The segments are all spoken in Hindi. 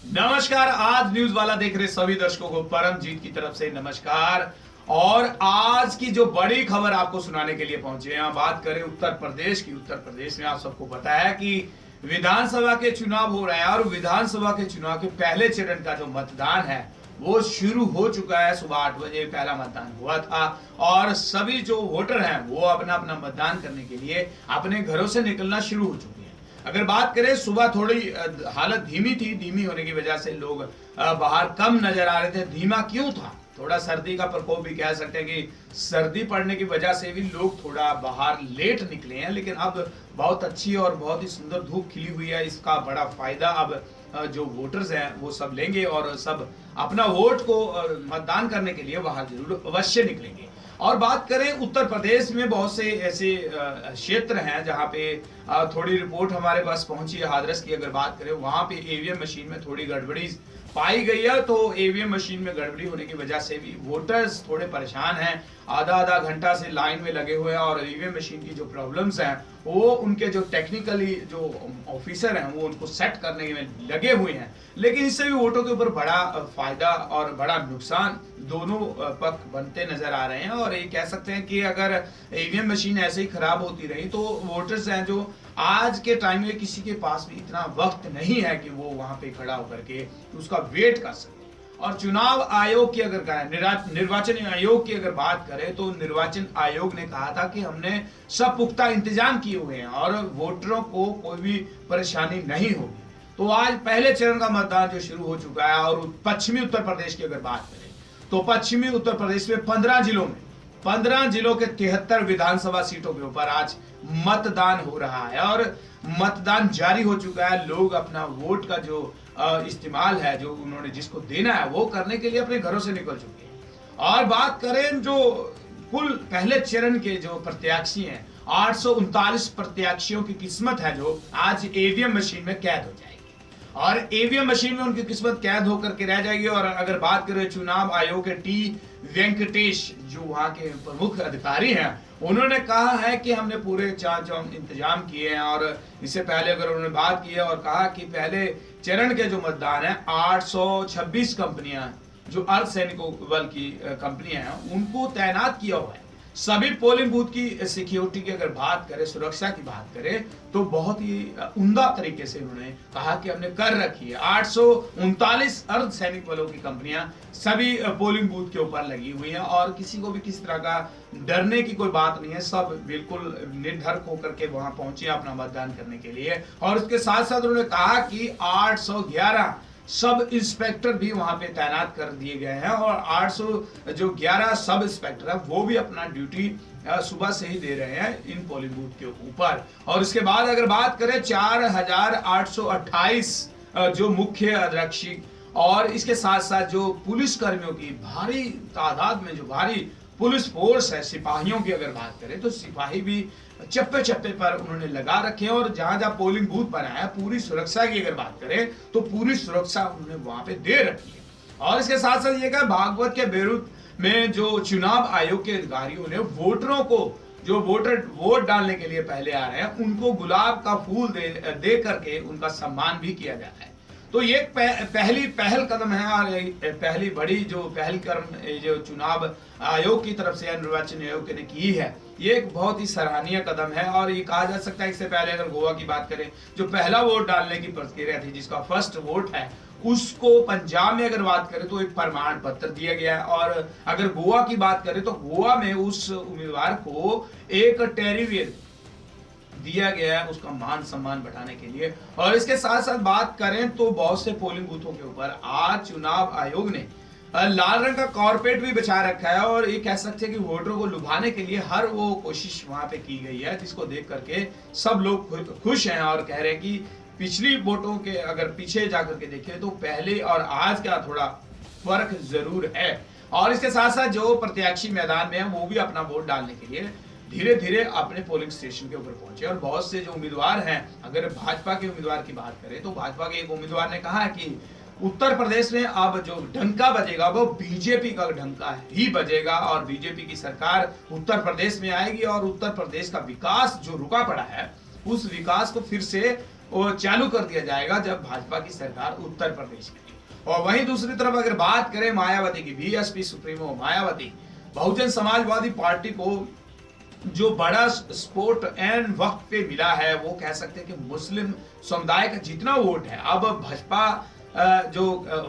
नमस्कार। आज न्यूज वाला देख रहे सभी दर्शकों को परमजीत की तरफ से नमस्कार। और आज की जो बड़ी खबर आपको सुनाने के लिए पहुंचे हैं, बात करें उत्तर प्रदेश की। उत्तर प्रदेश में आप सबको पता है कि विधानसभा के चुनाव हो रहे हैं और विधानसभा के चुनाव के पहले चरण का जो मतदान है वो शुरू हो चुका है। सुबह 8 बजे पहला मतदान हुआ था और सभी जो वोटर हैं वो अपना अपना मतदान करने के लिए अपने घरों से निकलना शुरू हो चुके हैं। अगर बात करें, सुबह थोड़ी हालत धीमी थी। धीमी होने की वजह से लोग बाहर कम नजर आ रहे थे। धीमा क्यों था? थोड़ा सर्दी का प्रकोप भी कह सकते हैं कि सर्दी पड़ने की वजह से भी लोग थोड़ा बाहर लेट निकले हैं। लेकिन अब बहुत अच्छी और बहुत ही सुंदर धूप खिली हुई है। इसका बड़ा फायदा अब जो वोटर्स हैं वो सब लेंगे और सब अपना वोट को मतदान करने के लिए बाहर जरूर अवश्य निकलेंगे। और बात करें उत्तर प्रदेश में बहुत से ऐसे क्षेत्र हैं जहां पे थोड़ी रिपोर्ट हमारे पास पहुंची है। हाथरस की अगर बात करें, वहां पे ईवीएम मशीन में थोड़ी गड़बड़ी पाई गई है। तो ईवीएम मशीन में गड़बड़ी होने की वजह से भी वोटर्स थोड़े परेशान हैं। आधा आधा घंटा से लाइन में लगे हुए हैं और ईवीएम मशीन की जो प्रॉब्लम्स हैं वो उनके जो टेक्निकली जो ऑफिसर हैं वो उनको सेट करने में लगे हुए हैं। लेकिन इससे भी वोटों के ऊपर बड़ा फायदा और बड़ा नुकसान दोनों पक्ष बनते नजर आ रहे हैं। और ये कह सकते हैं कि अगर ईवीएम मशीन ऐसे ही खराब होती रही तो वोटर्स हैं जो आज के टाइम में किसी के पास भी इतना वक्त नहीं है कि वो वहां पे खड़ा होकर के उसका वेट कर सके। और चुनाव आयोग की अगर करें, निर्वाचन आयोग की अगर बात करें तो निर्वाचन आयोग ने कहा था कि हमने सब पुख्ता इंतजाम किए हुए हैं और वोटरों को कोई भी परेशानी नहीं होगी। तो आज पहले चरण का मतदान जो शुरू हो चुका है। और पश्चिमी उत्तर प्रदेश की अगर बात करें तो पश्चिमी उत्तर प्रदेश में 15 जिलों के 73 विधानसभा सीटों के ऊपर आज मतदान हो रहा है और मतदान जारी हो चुका है। लोग अपना वोट का जो इस्तेमाल है, जो उन्होंने जिसको देना है वो करने के लिए अपने घरों से निकल चुके हैं। और बात करें जो कुल पहले चरण के जो प्रत्याशी हैं, 839 प्रत्याशियों की किस्मत है जो आज ईवीएम मशीन में कैद हो जाएगी और ईवीएम मशीन में उनकी किस्मत कैद होकर के रह जाएगी। और अगर बात करें चुनाव आयोग के टी वेंकटेश जो वहां के प्रमुख अधिकारी हैं, उन्होंने कहा है कि हमने पूरे चार इंतजाम किए हैं। और इससे पहले अगर उन्होंने बात की है और कहा कि पहले चरण के जो मतदान है 826 कंपनियां जो अर्धसैनिक बल की कंपनियां हैं उनको तैनात किया हुआ है। सभी पोलिंग बूथ की सिक्योरिटी की अगर बात करें, सुरक्षा की बात करें तो बहुत ही उम्दा तरीके से उन्होंने कहा कि हमने कर रखी है। 839 अर्धसैनिक बलों की कंपनियां सभी पोलिंग बूथ के ऊपर लगी हुई हैं और किसी को भी किसी तरह का डरने की कोई बात नहीं है। सब बिल्कुल निर्धर्क होकर के वहां पहुंचे अपना मतदान करने के लिए। और उसके साथ साथ उन्होंने कहा कि 811 सब इंस्पेक्टर भी वहां पे तैनात कर दिए गए हैं और 811 सब इंस्पेक्टर है वो भी अपना ड्यूटी सुबह से ही दे रहे हैं इन पोलिंग बूथ के ऊपर। और इसके बाद अगर बात करें 4828 जो मुख्य आरक्षक और इसके साथ साथ जो पुलिस कर्मियों की भारी तादाद में जो भारी पुलिस फोर्स है, सिपाहियों की अगर बात करें तो सिपाही भी चप्पे चप्पे पर उन्होंने लगा रखे हैं। और जहां जहां पोलिंग बूथ बनाया है, पूरी सुरक्षा की अगर बात करें तो पूरी सुरक्षा उन्होंने वहां पे दे रखी है। और इसके साथ साथ ये कहा, भागवत के बेरूत में जो चुनाव आयोग के अधिकारियों ने वोटरों को, जो वोटर वोट डालने के लिए पहले आ रहे हैं, उनको गुलाब का फूल दे करके उनका सम्मान भी किया जा रहा है। तो ये पहल कदम है और पहली बड़ी जो पहल कदम जो चुनाव आयोग की तरफ से निर्वाचन आयोग ने की है, ये एक बहुत ही सराहनीय कदम है। और ये कहा जा सकता है, इससे पहले अगर गोवा की बात करें, जो पहला वोट डालने की प्रक्रिया थी, जिसका फर्स्ट वोट है, उसको पंजाब में अगर बात करें तो एक प्रमाण पत्र दिया गया है। और अगर गोवा की बात करें तो गोवा में उस उम्मीदवार को एक टेरिवियर दिया गया है उसका मान सम्मान बढ़ाने के लिए। और इसके साथ साथ बात करें तो बहुत से पोलिंग बूथों के ऊपर आज चुनाव आयोग ने लाल रंग का कारपेट भी बिछा रखा है। और ये कह सकते हैं कि वोटरों को लुभाने के लिए हर वो कोशिश वहां पे की गई है, जिसको देख करके सब लोग खुश हैं और कह रहे हैं कि पिछली वोटों के अगर पीछे जाकर के देखें तो पहले और आज का थोड़ा फर्क जरूर है। और इसके साथ साथ जो प्रत्याशी मैदान में है वो भी अपना वोट डालने के लिए धीरे धीरे अपने पोलिंग स्टेशन के ऊपर पहुंचे। और बहुत से जो उम्मीदवार हैं, अगर भाजपा के उम्मीदवार की बात करें तो भाजपा के एक उम्मीदवार ने कहा है कि उत्तर प्रदेश में अब जो डंका बजेगा वो बीजेपी का डंका ही बजेगा और बीजेपी की सरकार उत्तर प्रदेश में आएगी और उत्तर प्रदेश का विकास जो रुका पड़ा है उस विकास को फिर से वो चालू कर दिया जाएगा जब भाजपा की सरकार उत्तर प्रदेश में। और वहीं दूसरी तरफ अगर बात करें मायावती की, BSP supremo Mayawati Bahujan Samajwadi party को जो बड़ा सपोर्ट एंड वक्त पे मिला है, वो कह सकते हैं कि मुस्लिम समुदाय का जितना वोट है अब भाजपा जो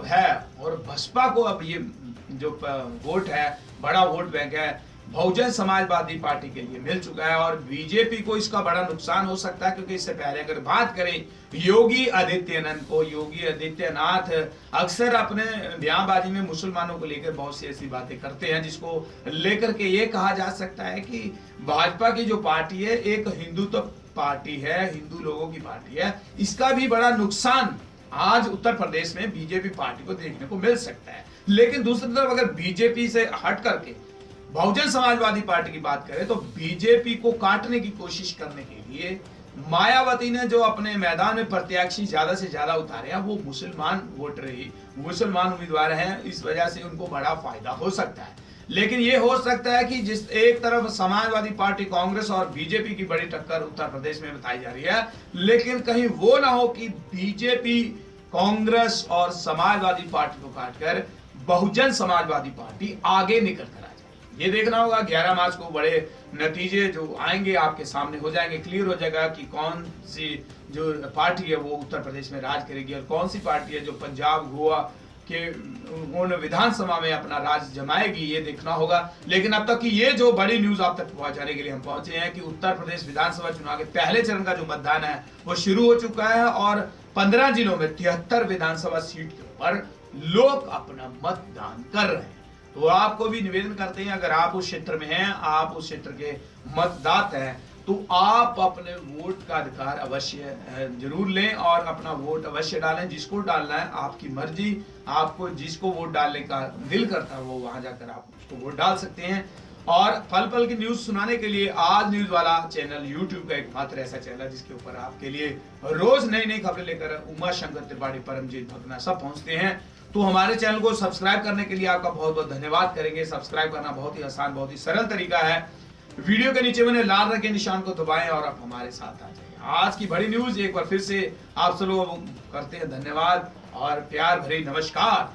है, और भाजपा को अब ये जो वोट है, बड़ा वोट बैंक है, बहुजन समाजवादी पार्टी के लिए मिल चुका है। और बीजेपी को इसका बड़ा नुकसान हो सकता है, क्योंकि इससे पहले अगर बात करें योगी आदित्यनाथ को, योगी आदित्यनाथ अक्सर अपने बयानबाजी में मुसलमानों को लेकर बहुत सी ऐसी बातें करते हैं, जिसको लेकर के ये कहा जा सकता है कि भाजपा की जो पार्टी है एक हिंदुत्व पार्टी है, हिंदू लोगों की पार्टी है। इसका भी बड़ा नुकसान आज उत्तर प्रदेश में बीजेपी पार्टी को देखने को मिल सकता है। लेकिन दूसरी तरफ अगर बीजेपी से हट करके बहुजन समाजवादी पार्टी की बात करें तो बीजेपी को काटने की कोशिश करने के लिए मायावती ने जो अपने मैदान में प्रत्याशी ज्यादा से ज्यादा उतारे हैं, वो मुसलमान वोटर ही, मुसलमान उम्मीदवार हैं। इस वजह से उनको बड़ा फायदा हो सकता है। लेकिन ये हो सकता है कि जिस एक तरफ समाजवादी पार्टी कांग्रेस और बीजेपी की बड़ी टक्कर उत्तर प्रदेश में बताई जा रही है, लेकिन कहीं वो ना हो कि बीजेपी कांग्रेस और समाजवादी पार्टी को काटकर बहुजन समाजवादी पार्टी आगे निकल कर आ जाए। ये देखना होगा 11 मार्च को बड़े नतीजे जो आएंगे आपके सामने हो जाएंगे, क्लियर हो जाएगा कि कौन सी जो पार्टी है वो उत्तर प्रदेश में राज करेगी और कौन सी पार्टी है जो पंजाब गोवा के उन विधानसभा में अपना राज जमाएगी, ये देखना होगा। लेकिन अब तक की ये जो बड़ी न्यूज आप तक पहुंचाने के लिए हम पहुंचे हैं कि उत्तर प्रदेश विधानसभा चुनाव के पहले चरण का जो मतदान है वो शुरू हो चुका है और 15 जिलों में 73 विधानसभा सीट के ऊपर लोग अपना मतदान कर रहे हैं। तो आपको भी निवेदन करते हैं, अगर आप उस क्षेत्र में हैं, आप उस क्षेत्र के मतदाता हैं, तो आप अपने वोट का अधिकार अवश्य जरूर लें और अपना वोट अवश्य डालें। जिसको डालना है आपकी मर्जी, आपको जिसको वोट डालने का दिल करता है वो वहां जाकर आप उसको वोट डाल सकते हैं। और पल पल की न्यूज सुनाने के लिए आज न्यूज वाला चैनल यूट्यूब का एकमात्र ऐसा चैनल जिसके ऊपर आपके लिए रोज नई नई खबरें लेकर उमा शंकर त्रिपाठी, परमजीत भगना सब पहुंचते हैं। तो हमारे चैनल को सब्सक्राइब करने के लिए आपका बहुत बहुत धन्यवाद करेंगे। सब्सक्राइब करना बहुत ही आसान, बहुत ही सरल तरीका है। वीडियो के नीचे मैंने लाल रंग के निशान को दबाएं और आप हमारे साथ आ जाइए। आज की बड़ी न्यूज एक बार फिर से आप सब लोग करते हैं धन्यवाद और प्यार भरी नमस्कार।